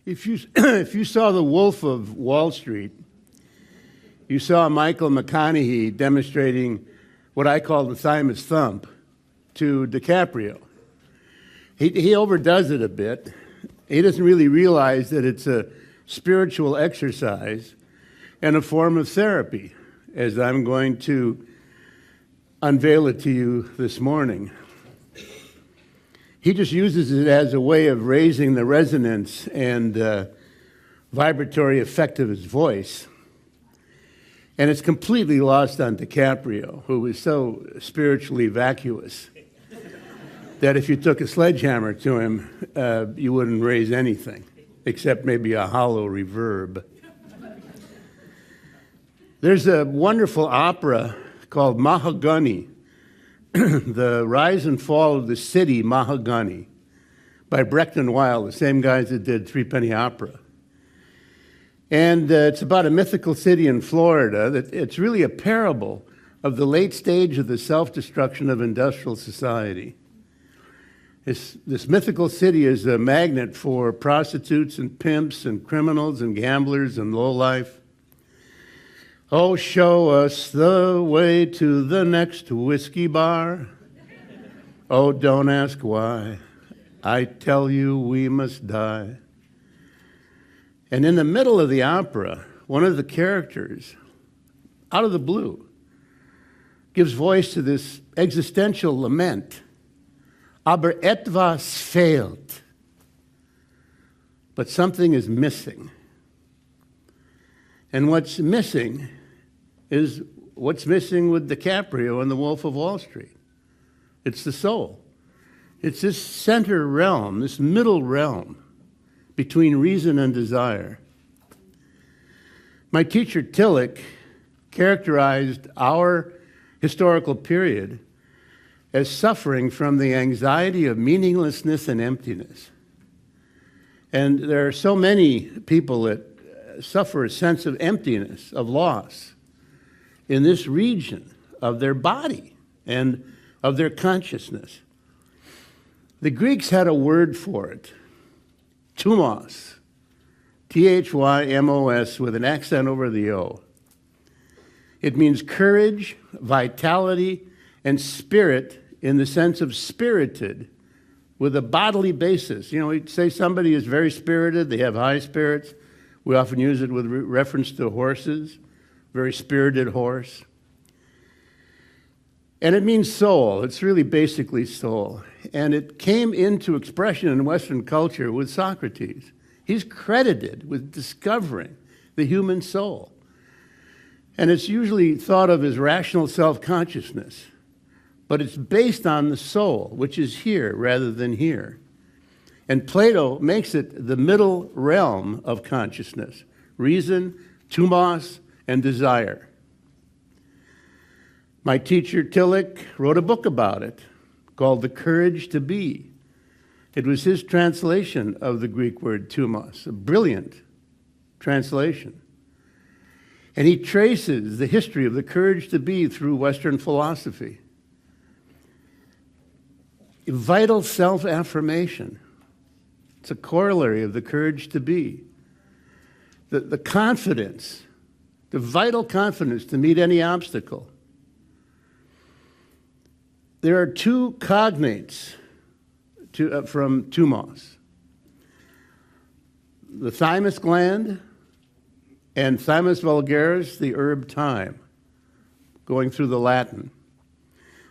If you, if you saw The Wolf of Wall Street, you saw Michael McConaughey demonstrating what I call the Thymus Thump to DiCaprio. He overdoes it a bit. He doesn't really realize that it's a spiritual exercise and a form of therapy, as I'm going to unveil it to you this morning. He just uses it as a way of raising the resonance and vibratory effect of his voice. And it's completely lost on DiCaprio, who is so spiritually vacuous that if you took a sledgehammer to him, you wouldn't raise anything, except maybe a hollow reverb. There's a wonderful opera called Mahogany, The Rise and Fall of the City Mahogany, by Brecht and Weil, the same guys that did Threepenny Opera. And it's about a mythical city in Florida. It's really a parable of the late stage of the self-destruction of industrial society. This mythical city is a magnet for prostitutes and pimps and criminals and gamblers and lowlife. Oh, show us the way to the next whiskey bar. Oh, don't ask why. I tell you we must die. And in the middle of the opera, one of the characters, out of the blue, gives voice to this existential lament. Aber etwas fehlt. But something is missing. And what's missing is what's missing with DiCaprio and The Wolf of Wall Street. It's the soul. It's this center realm, this middle realm between reason and desire. My teacher, Tillich, characterized our historical period as suffering from the anxiety of meaninglessness and emptiness. And there are so many people that suffer a sense of emptiness, of loss, in this region of their body and of their consciousness. The Greeks had a word for it, thymos, Thymos with an accent over the O. It means courage, vitality, and spirit in the sense of spirited with a bodily basis. You know, we'd say somebody is very spirited, they have high spirits. We often use it with reference to horses, very spirited horse. And it means soul. It's really basically soul. And it came into expression in Western culture with Socrates. He's credited with discovering the human soul. And it's usually thought of as rational self-consciousness, but it's based on the soul, which is here rather than here. And Plato makes it the middle realm of consciousness, reason, thymos, and desire. My teacher, Tillich, wrote a book about it called The Courage to Be. It was his translation of the Greek word thymos, a brilliant translation. And he traces the history of the courage to be through Western philosophy. Vital self-affirmation. It's a corollary of the courage to be. The confidence, the vital confidence to meet any obstacle. There are two cognates from thymos. The thymus gland and thymus vulgaris, the herb thyme, going through the Latin.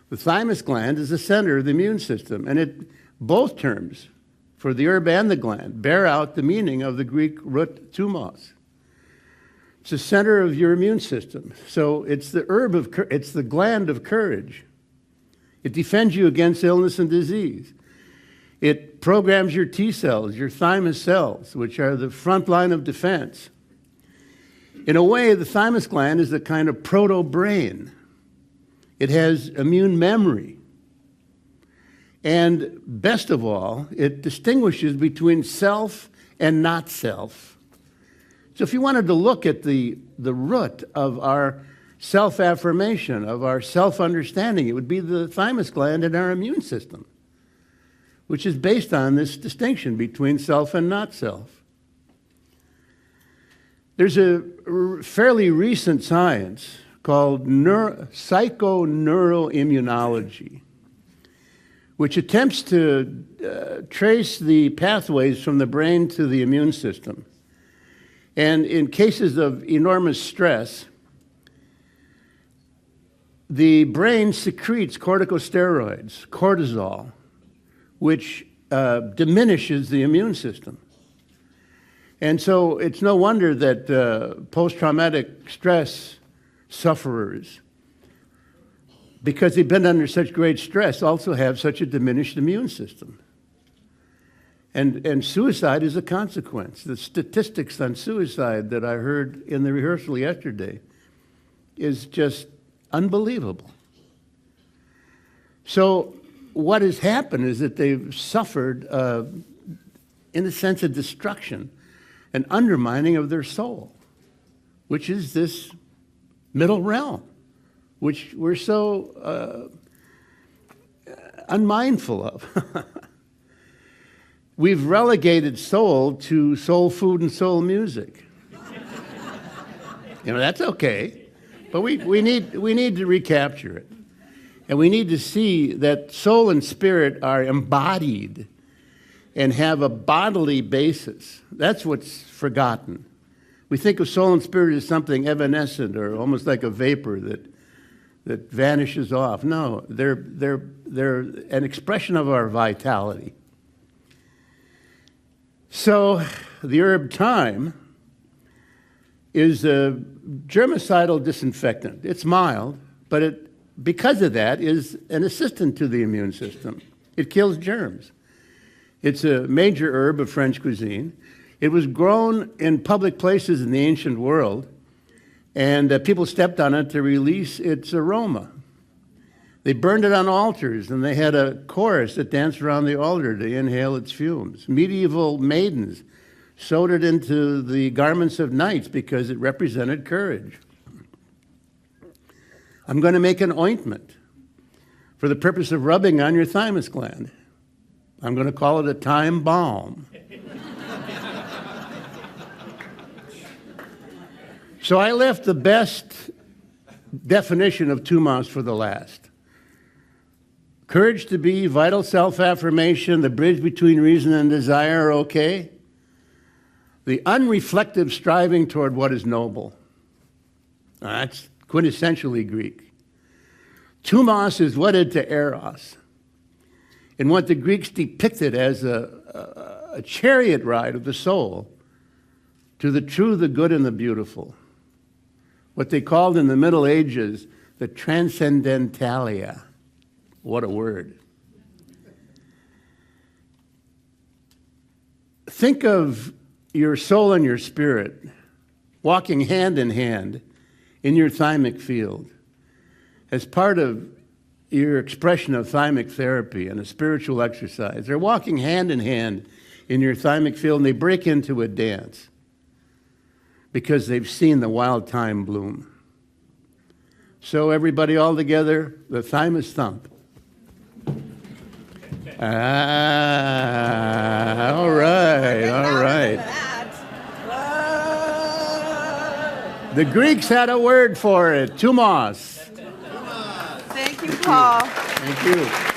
The thymus gland is the center of the immune system, and both terms, for the herb and the gland, bear out the meaning of the Greek root thymos. It's the center of your immune system. So it's it's the gland of courage. It defends you against illness and disease. It programs your T cells, your thymus cells, which are the front line of defense. In a way, the thymus gland is a kind of proto-brain. It has immune memory. And best of all, it distinguishes between self and not self. So if you wanted to look at the root of our self-affirmation, of our self-understanding, it would be the thymus gland in our immune system, which is based on this distinction between self and not self. There's a fairly recent science called psychoneuroimmunology, which attempts to trace the pathways from the brain to the immune system. And in cases of enormous stress, the brain secretes corticosteroids, cortisol, which diminishes the immune system. And so it's no wonder that post-traumatic stress sufferers, because they've been under such great stress, also have such a diminished immune system. And suicide is a consequence. The statistics on suicide that I heard in the rehearsal yesterday is just unbelievable. So what has happened is that they've suffered, in a sense, a destruction, an undermining of their soul, which is this middle realm, which we're so unmindful of. We've relegated soul to soul food and soul music. That's okay, but we need to recapture it. And we need to see that soul and spirit are embodied and have a bodily basis. That's what's forgotten. We think of soul and spirit as something evanescent or almost like a vapor that vanishes off. No, they're an expression of our vitality. So the herb thyme is a germicidal disinfectant. It's mild, but it, because of that, is an assistant to the immune system. It kills germs. It's a major herb of French cuisine. It was grown in public places in the ancient world, and people stepped on it to release its aroma. They burned it on altars, and they had a chorus that danced around the altar to inhale its fumes. Medieval maidens sewed it into the garments of knights because it represented courage. I'm going to make an ointment for the purpose of rubbing on your thymus gland. I'm going to call it a thyme balm. So I left the best definition of thymos for the last. Courage to be, vital self-affirmation, the bridge between reason and desire are okay. The unreflective striving toward what is noble. Now, that's quintessentially Greek. Thymos is wedded to eros, in what the Greeks depicted as a chariot ride of the soul to the true, the good, and the beautiful. What they called in the Middle Ages the transcendentalia. What a word. Think of your soul and your spirit walking hand in hand in your thymic field as part of your expression of thymic therapy and a spiritual exercise. They're walking hand in hand in your thymic field, and they break into a dance because they've seen the wild thyme bloom. So everybody all together, the Thymus Thump. All right. The Greeks had a word for it, thymos. Thank you, Paul. Thank you.